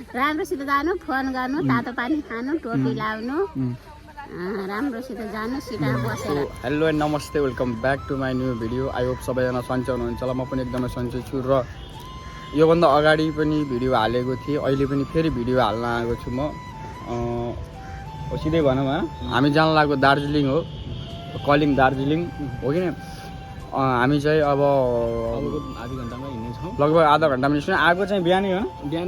राम्रोसित जानु, फोन गर्नु, तातो पानी खानु, टोपी लाउनु, राम्रोसित जानु, सिटमा बसेर। हेलो एन्ड नमस्ते, welcome back to my new video. I hope सबैजना सन्चै हुनुहुन्छ होला। म पनि एकदमै सन्चै छु र योभन्दा अगाडि पनि भिडियो हालेको थिएँ, अहिले पनि फेरि भिडियो हाल्न आएको छु म। सिधै भनौँ हामी जान लागेको दार्जिलिङ हो, कलिङ दार्जिलिङ हो कि न। हामी चाहिँ अब आधा घन्टामा हिँड्नेछौँ, लगभग आधा घन्टामा निस्क्यौँ। आएको चाहिँ बिहानै हो, बिहान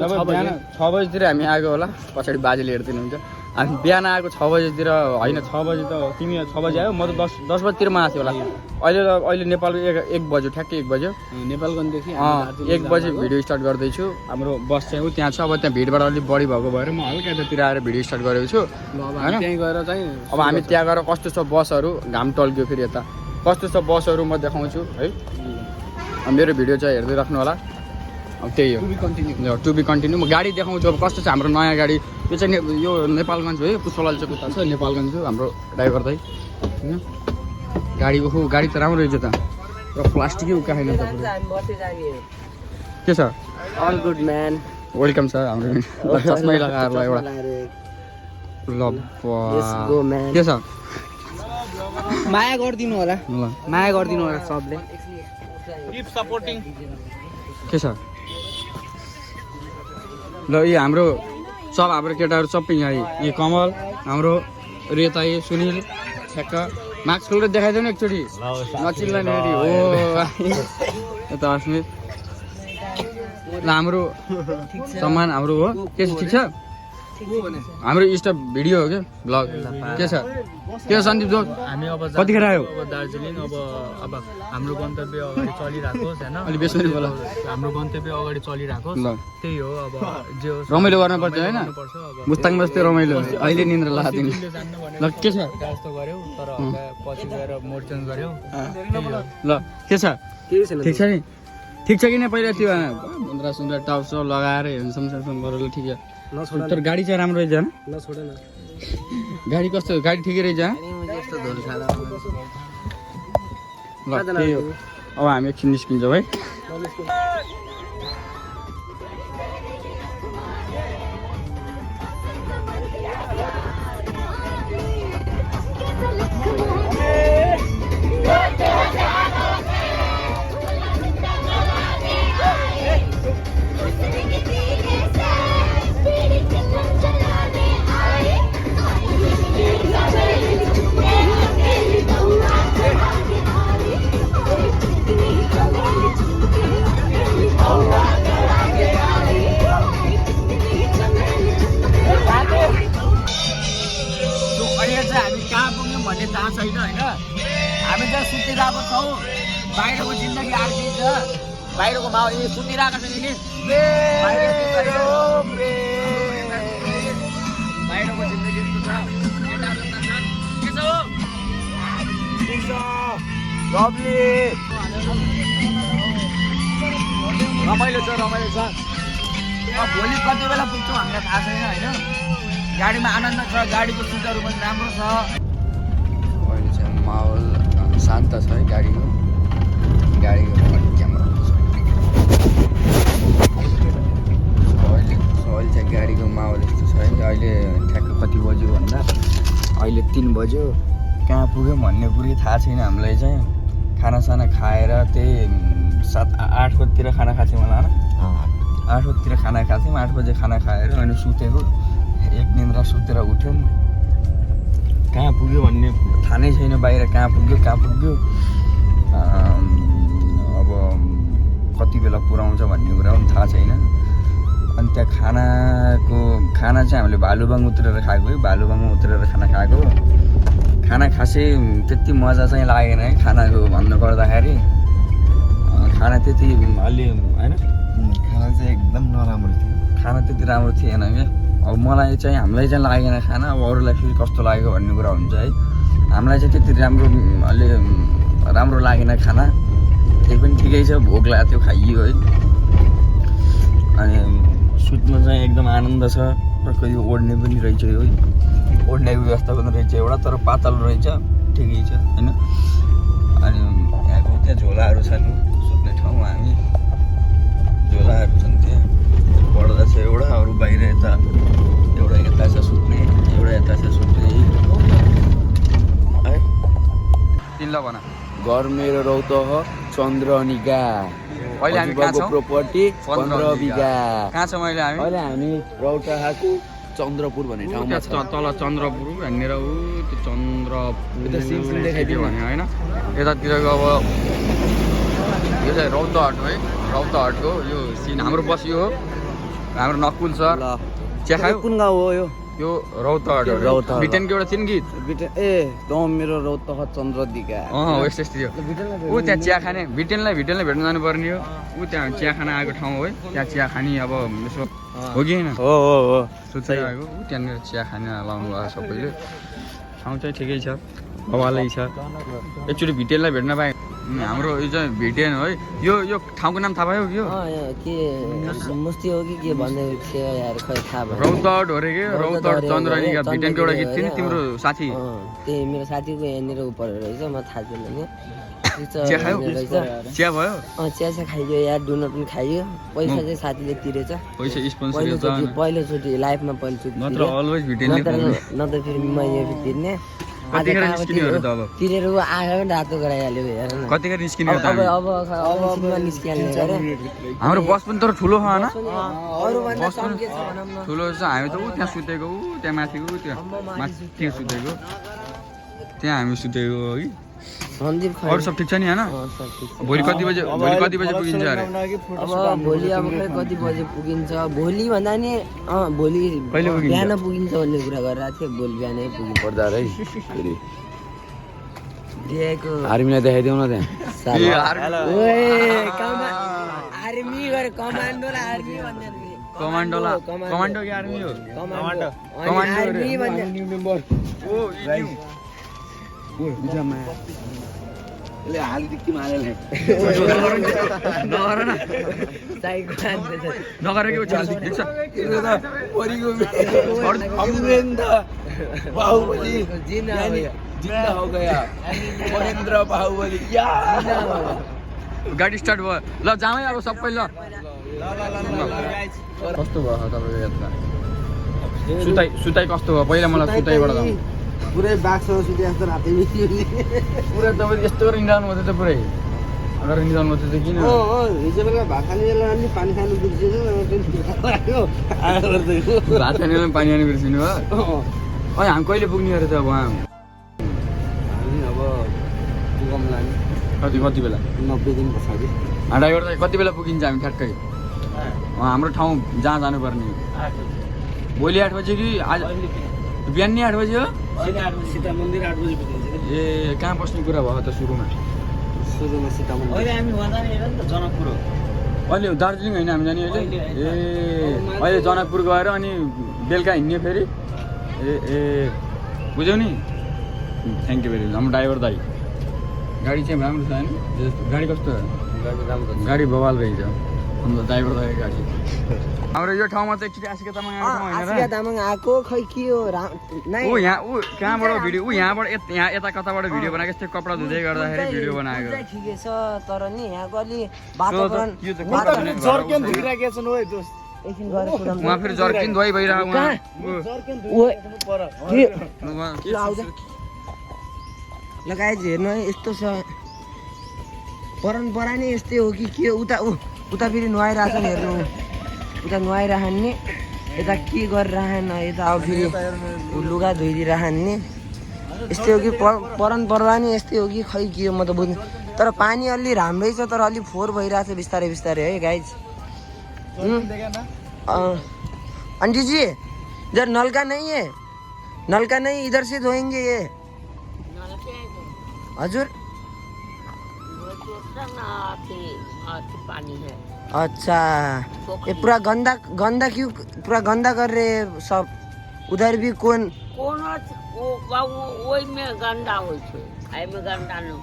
6 बजीतिर हामी आएको होला। पछाडि बाजेले हेरिदिनुहुन्छ। हामी बिहान आएको 6 बजीतिर होइन, 6 बजी त तिमी 6 बजी आयो, म त 10 बजीतिरमा आएको थिएँ होला। अहिले नेपालको 1 बज्यो, ठ्याक्कै 1 बज्यो नेपालगञ्जदेखि। 1 बजी भिडियो स्टार्ट गर्दैछु। हाम्रो बस चाहिँ त्यहाँ छ। अब त्यहाँ भिडबाट अलिक बढी भएको भएर म हल्का यतातिर आएर भिडियो स्टार्ट गरेको छु होइन। त्यहीँ गएर चाहिँ अब हामी त्यहाँ गएर कस्तो छ बसहरू, घाम टल्क्यो फेरि यता कस्तो छ बसहरू म देखाउँछु है। मेरो भिडियो चाहिँ हेर्दै राख्नु होला। अब त्यही हो, टु बी कन्टिन्यू। म गाडी देखाउँछु अब कस्तो छ हाम्रो नयाँ गाडी। यो चाहिँ यो नेपालगञ्ज हो, पुष्पलाल चोक उता छ नेपालगञ्ज हो हाम्रो ड्राइभर चाहिँ होइन। गाडी गाडी त राम्रो रहेछ त, र प्लास्टिकै उकाएन त। के छ? अल गुड म्यान, वेलकम छ हाम्रो चस्मै लगाएर एउटा ल के छ? माया गरिदिनु होला, माया गरिदिनु होला सबले। Keep supporting. के छ? ल यो हाम्रो सब हाम्रो केटाहरू सबै यहाँ। यो कमल, हाम्रो रेता, यो सुनिल, ठ्याक्क मास्क खोलेर देखाइदिनु एकचोटि, नचिल्लाने हो यता अस्मित। ल हाम्रो सम्मान हाम्रो हो। के छ? ठिक छ? हाम्रो स्टप भिडियो हो क्या, ब्लग। के छ सन्दीप जो? हामी अब कतिखेर आयो? अब दार्जिलिङ अब हाम्रो गन्तव्य अगाडि चलिरहेको होइन। अलि बेसरी बोला। हाम्रो गन्तव्य अगाडि चलिरहेको त्यही हो। अब जे होस् रमाइलो गर्नुपर्छ होइन, मुस्ताङ बस्दै रमाइलो। अहिले निन्द्रा लाग्दिनु। ल के छ? जस्तो गऱ्यौ तर पछि गएर मोड चेन्ज गऱ्यौ। ल के छ? ठिक छ नि? ठिक छ कि नै? पहिला त्यो मुन्द्रा सुन्द्रा टाउस लगाएर हेर्नु गरेर ठिक छ। तर गाडी चाहिँ राम्रो रहेछ नछोडेन। गाडी कस्तो? गाडी ठिकै रहेछ। ल त्यही हो। अब हामी एकछिन निस्किन्छौँ है। भन्ने थाहा छैन होइन। हामी जहाँ सुतिरहेको छौँ, बाहिरको जिन्दगी अर्कै छ। बाहिरको माहौल सुतिरहेको छ नि, बाहिरको जिन्दगी यस्तो छ। के छ हो? रमाइलो छ, रमाइलो छ। भोलि कति बेला पुग्छौँ हामीलाई थाहा छैन होइन। गाडीमा आनन्द छ, गाडीको सिटहरू पनि राम्रो छ। माहौल शान्त छ है गाडीको क्यामेरा अहिले चाहिँ गाडीको माहौल यस्तो छ है। अहिले ठ्याक्क कति बज्यो भन्दा अहिले 3 बज्यो। कहाँ पुग्यो भन्ने कुरै थाहा छैन हामीलाई चाहिँ। खानासाना खाएर त्यही 7-8 बजीतिर खाना खाएको थियौँ होला होइन। 8 बजीतिर खाना खाएको थियौँ। 8 बजे खाना खाएर अनि सुतेको, एक निन्द्रा सुतेर उठ्यौँ। कहाँ पुग्यो भन्ने थाहा नै छैन, बाहिर कहाँ पुग्यो। अब कति बेला पुऱ्याउँछ भन्ने कुरा पनि थाहा छैन। अनि त्यहाँ खाना चाहिँ हामीले भालुबाङ उत्रेर खाएको है। भालुबाङमा उत्रेर खाना खाएको। खाना खासै त्यति मजा चाहिँ लागेन है खानाको भन्नु पर्दाखेरि। खाना त्यति अलि होइन, खाना चाहिँ एकदम नराम्रो थियो। खाना त्यति राम्रो थिएन क्या। अब मलाई चाहिँ हामीलाई चाहिँ लागेन खाना। अब अरूलाई फेरि कस्तो लाग्यो भन्ने कुरा हुन्छ है। हामीलाई चाहिँ त्यति राम्रो लागेन खाना। त्यही पनि ठिकै छ, भोक लाग्यो थियो, खाइयो है। अनि सुत्न चाहिँ एकदम आनन्द छ। र यो ओढ्ने पनि रहेछ, यो ओढ्ने व्यवस्था पनि रहेछ एउटा, तर पातल रहेछ, ठिकै छ होइन। अनि यहाँको त्यहाँ झोलाहरू छन्, सुत्ने ठाउँमा हामी झोलाहरू छन् त्यहाँ पढ्दा दुईवटा छ एउटा अरू बाहिर यता एउटा यता छ सुत्ने एउटा यता छ सुत्ने है तिनलाई भन घर मेरो रौतह चन्द्रनिगा अहिले हामी कहाँ छौँ प्रोपर्टी 15 बिघा कहाँ छौँ अहिले हामी अहिले हामी रौतहाको चन्द्रपुर भन्ने ठाउँमा छ तल चन्द्रपुर भनेर ऊ त्यो चन्द्रपुर यता सिमसिम देखाइदियो भने होइन यतातिरको अब यो चाहिँ रौतहट है रौतहटको यो सिन हाम्रो बस यो हो हाम्रो नकुल सर ल चिया खायो कुन गाउँ हो यो रौतहट हो रौतहट। ब्रिटेनको एउटा थिएन गीत तँ मेरो रौतह चन्द्रदिगा हो यस्तो यस्तो थियो ऊ त्यहाँ चिया खाने भिटेनलाई भेट्न जानुपर्ने हो ऊ त्यहाँ चिया खान आएको ठाउँ हो है त्यहाँ चिया खाने अब यसो हो कि होइन हो सोचेर आएको ऊ त्यहाँनिर चिया खाने लाउनु भयो सबैले ठाउँ चाहिँ ठिकै छ हवालै छ एकचोटि भिटेनलाई भेट्न पाएँ हाम्रो यो चाहिँ भिटेन है यो ठाउँको नाम थाहा भयो यो के मुस्ती हो कि के भन्दै थियो यार खै थाहा भयो रौतहट हो रे के रौतहट चन्द्रनिगा भिटेनको एउटा गीत थियो नि तिम्रो साथी त्यही मेरो साथीको यहाँनिर उपर रहेछ म थाहा छैन नि चिया खायो चिया भयो चिया खाइयो यार डुनर पनि खाइयो पैसा चाहिँ साथीले तिरेछ पैसा स्पोन्सर पहिलोचोटि लाइफमा पहिलोचोटि नत्र अलवेज भिटेनले नत्र फेरि मैले तिर्ने कतिखेर निस्किने हो त अब तिरेर ऊ आँखा पनि रातो गराइहाल्यो हेर न कतिखेर निस्किने हो त हामी अब निस्किहाल्ने गरे हाम्रो बस पनि तर ठुलो छ होइन अरूभन्दा कम के छ भनौँ न ठुलो छ हामी त ऊ त्यहाँ सुतेको ऊ त्यहाँ माथिको त्यो माथि त्यहाँ सुतेको त्यहाँ हामी सुतेको हो कि सन्दीप खै अरू सब ठिक छ नि होइन भोलि कति बजे पुगिन्छ अरे अब भोलि अब खै कति बजे पुगिन्छ भोलि भन्दा नि भोलि कहिले पुगिन्छ? बिहान पुगिन्छ भन्ने कुरा गरिरहेको थियो भोलि बिहानै पुगिन्छ पर्दा है फेरि दिएको आर्मीलाई देखाइदेऊ न त्यहाँ ए, आर्मी- आर्मी गरे कमान्डोलाई आर्मी भन्ने कमान्डोला कमान्डो कि आर्मी हो कमान्डो कमान्डो आर्मी भन्ने ओ यसले हालिदिक्की मारेले नगर न साइको हान्दैछ। नगर के उचाल देख्छ बाहुबली जिन्दा हो यो। जिन्दा हो गया महेन्द्र बाहुबली या गाडी स्टार्ट भयो ल जामै अब सबै ल कस्तो भयो तपाईँको यात्रा सुताइ कस्तो भयो पहिला मलाई सुताइबाट जाउँ पुरै बाक्समा सुते जस्तो रातै पुरा तपाईँ यस्तो गरेर निदाउनु भएको थियो पुरै अगर निदाउनु भएको थियो किन हिजो बेला भात खाने बेला अलि पानी खानु बिर्सिएछ भात खाने बेला पानी खाने बिर्सिनु भयो अनि हामी कहिले पुग्ने अरे त अब उहाँ अब पुगौँला नि कति बेला 90 दिन पछाडि ड्राइभर चाहिँ कति बेला पुगिन्छ हामी ठ्याक्कै हाम्रो ठाउँ जहाँ जानुपर्ने भोलि 8 बजे कि आज बिहान नै 8 बजे हो सीता मन्दिर 8 बजे पुगिन्छ ए कहाँ बस्ने कुरा भयो त सुरुमा सीता मन्दिर अहिले हामी वहाँ जाने हेर नि त जनकपुर हो अहिले दार्जिलिङ होइन हामी जाने अहिले ए अहिले जनकपुर गएर अनि बेलुका हिँड्ने फेरि ए बुझ्यौ नि थ्याङ्क यू भेरी मच हाम्रो ड्राइभर दाइ गाडी चाहिँ राम्रो छ होइन गाडी कस्तो गाडी राम्रो गाडी बवाल रहेछ हाम्रो ड्राइभर दाइ गाडी हाम्रो यो ठाउँमा चाहिँ एकचोटि आशिका तामाङ आएको ठाउँ होइन आशिका तामाङ आएको खै के हो नाइ ऊ कहाँबाट भिडियो यहाँबाट यहाँ यता कताबाट भिडियो बनाएको यस्तै कपडा धुँदै गर्दाखेरि भिडियो बनाएको ठिकै छ तर नि यहाँको अलि वातावरण यो चाहिँ कपडा धुने घर हो। एकछिन गएर कुरा उहाँ फेरि जर्किन धोइ भइरहेको उहाँ लगाए हेर्नु है यस्तो छ परम्परा नै यस्तै हो कि के उता उता फेरि नुहाइरहेछ नि हेर्नु उता नुहाइरहन् नि यता के गरिरहन् यता अब फेरि लुगा धोइदिइरहन् नि यस्तै हो कि परम्परा नै यस्तै हो कि खै के हो म त बुझ्नु तर पानी अलि राम्रै छ तर अलि फोहोर भइरहेछ बिस्तारै बिस्तारै है गाइज आंटी जी इधर नलका नहीं है नलका नहीं इधर से धोएंगे ये हजुर पानी है अच्छा ये पूरा गंदा गंदा क्यों पूरा गंदा कर रहे हैं सब उधर भी कौन वही में गंदा हो आई में गंदा न हो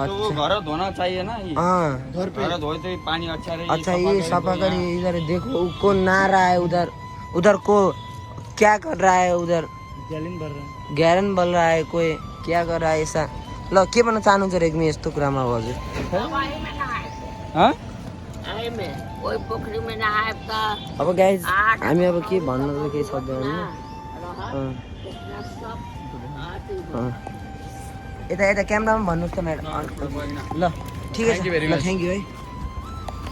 अच्छा घर धोना चाहिए ना ये हाँ घर धोए तो पानी अच्छा रहे अच्छा ये सफा करिए इधर देखो कौन नहा रहा है उधर उधर को क्या कर रहा है उधर गैरन बल रहा है कोई क्या कर रहा है ऐसा ल के भन्न चाहनुहुन्छ रेग्मी यस्तो कुरामा हजुर में कोई पोखरी में नहाए तो अब गाइज हामी अब के भन्नु त केही सक्दैन यता यता क्यामेरामा भन्नुहोस् त म्याडम ल ठिकै छ थ्याङ्क यू है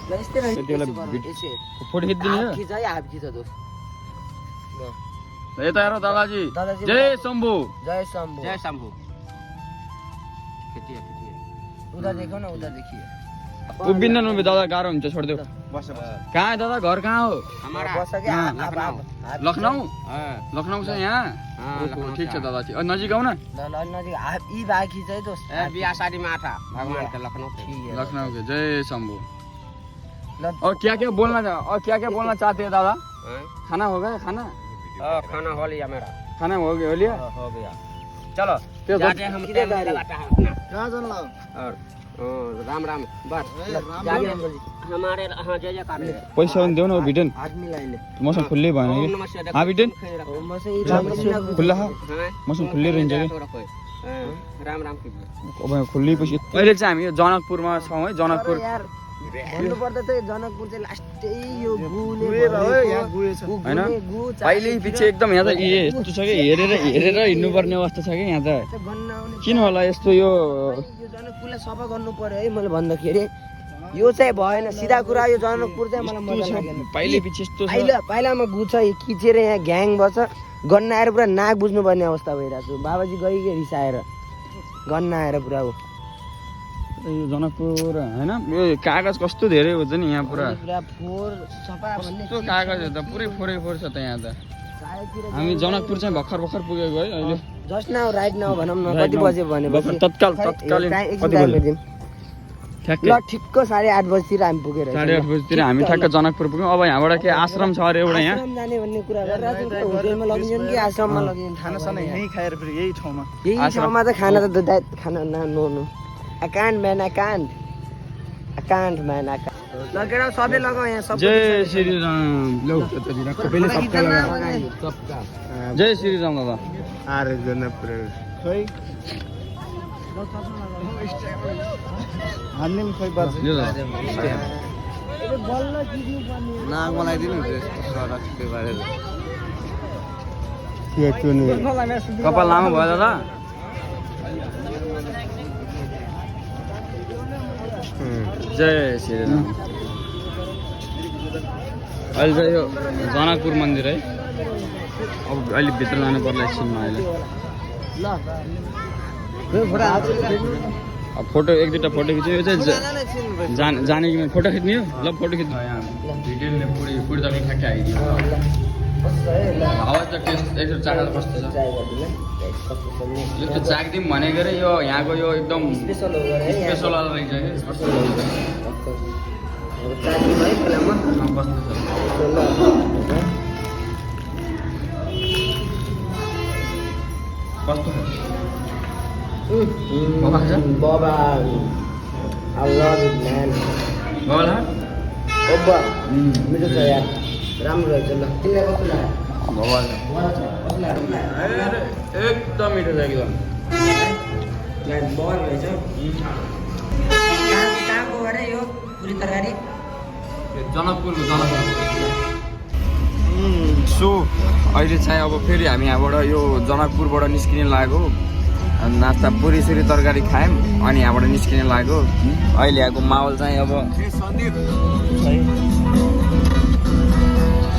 ल यस्तै फोटो खिचिदिनु खिच है हाफ खिच दोस्त यता हेर दादाजी दादाजी जय शम्भु जय शम्भु जय शम्भु उता देखो न उता देखिए उभिन्न नुबी दादा गाह्रो हुन्छ छोडिदेऊ कहाँ है दादा घर कहाँ हो लखनऊ लखनऊ छ यहाँ ठिक छ दादा नजिक आऊ न नजिक यी भाइ खिच है दोस्त बिहा शादीमा आथा भगवान के लखनऊ लखनऊ के जय शंभू और क्या क्या बोलना चाहते हैं दादा खाना हो गया खाना खाना हो लिया मेरा खाना हो लिया हो गया चलो त्यो जाके हम किधर जा रहे? कहाँ जानु लाग्यो? और राम राम बस जाके हमारे हाँ जय जयकार पैसा पनि देऊ न भिटेन हात मिलाइले मौसम खुल्लै भएन कि हाँ भिटेन खुल्ला मौसम खुल्लै रहन्छ कि राम राम अब खुल्लै पछि अहिले चाहिँ हामी यो जनकपुरमा छौँ है जनकपुर भन्नु पर्दा त जनकपुर चाहिँ लास्टै यो गुले होइन अहिले पछि एकदम यहाँ त यस्तो छ कि हेरेर हिँड्नुपर्ने अवस्था छ कि यहाँ त किन होला यस्तो यो जनकपुरलाई सफा गर्नु पर्यो है मैले भन्दाखेरि यो चाहिँ भएन सिधा कुरा यो जनकपुर चाहिँ मलाई मजा लागेन पहिले पछि यस्तो छ पहिलामा गु छ किचेर यहाँ ग्याङ बस्छ गन्न आएर पुरा नाक बुझ्नुपर्ने अवस्था भइरहेको छु बाबाजी गइके रिसाएर गन्न आएर पुरा हो यो जनकपुर होइन यो कागज कस्तो धेरै हुन्छ नि यहाँ पुरा फोहोर सफा भन्ने कस्तो कागज त पुरै फोरै फोहोर छ त यहाँ त हामी जनकपुर चाहिँ भर्खर पुगेको है अहिले जस्ट नाउ राइट नाउ भनौँ न कति बजे भनेपछि तत्कालीन कति बजे ठ्याक्कै ल ठिक्क 8:30 बजीतिर हामी पुगेर 8:30 बजीतिर हामी ठ्याक्क जनकपुर पुग्यौँ अब यहाँबाट के आश्रम छ अरे एउटा यहाँ आश्रम जाने भन्ने कुरा गरिरहेको छु होटेलमा लगिन्छ कि आश्रममा लगिन्छ खाना साना यहीँ खाएर फेरि यही ठाउँमा यही ठाउँमा त खाना त खाना no I can't man I can't लगेर सबै लगाऊ यहाँ सब जय श्री राम लौ त्यतातिर सबैले सबका लगा जय श्री राम दादा आरे जनकपुर खै हान्ने पनि खै बाज यो दादा नाक बनाइदिनु यस्तो सडक त्यो बारेर के चुनी कपाल लामो भयो दादा जय श्री राम अहिले चाहिँ यो जनकपुर मन्दिर है अब अहिले भित्र जानु पर्ला एकछिनमा अहिले अब फोटो एक दुईवटा फोटो खिच्यो यो चाहिँ जाने कि फोटो खिच्ने हो ल फोटो खिच्नु भिडियोले पुरी तर्फ ठ्याक्कै आइदियो हावा त टेस्ट एकचोटि चाखेर कस्तो छ यो त चाखिदिउँ भनेको रे यो यहाँको यो एकदम स्पेसल वाला रहेछ कि कस्तो बाबा I love it man बाबा ओब्बा मिठो छ यार राम्रो रहेछ ल तिमीलाई कस्तो लाग्यो एकदम मिठो छ एकदम बल रहेछ कहाँको अरे यो पुरी तरकारी जनकपुरको सो अहिले चाहिँ अब फेरि हामी यहाँबाट यो जनकपुरबाट निस्किने लागेको नास्ता पुरी सुरी तरकारी खायौँ अनि यहाँबाट निस्किने लाग्यो अहिले यहाँको माहौल चाहिँ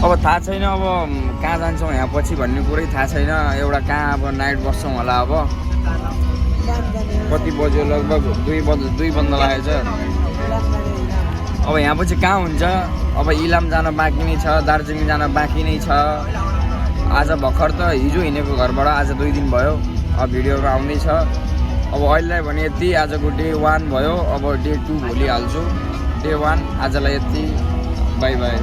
अब थाहा छैन अब कहाँ जान्छौँ यहाँ पछि भन्ने कुरै थाहा छैन एउटा कहाँ अब नाइट बस्छौँ होला अब कति बज्यो लगभग 2 बज्न लागेछ अब यहाँ पछि कहाँ हुन्छ अब इलाम जान बाँकी नै छ दार्जिलिङ जान बाँकी नै छ आज भर्खर त हिजो हिँडेको घरबाट आज 2 दिन भयो अब भिडियोहरू आउँदैछ अब अहिलेलाई भने यति आजको डे 1 भयो अब डे 2 भोलि हाल्छु डे 1 आजलाई यति बाई बाई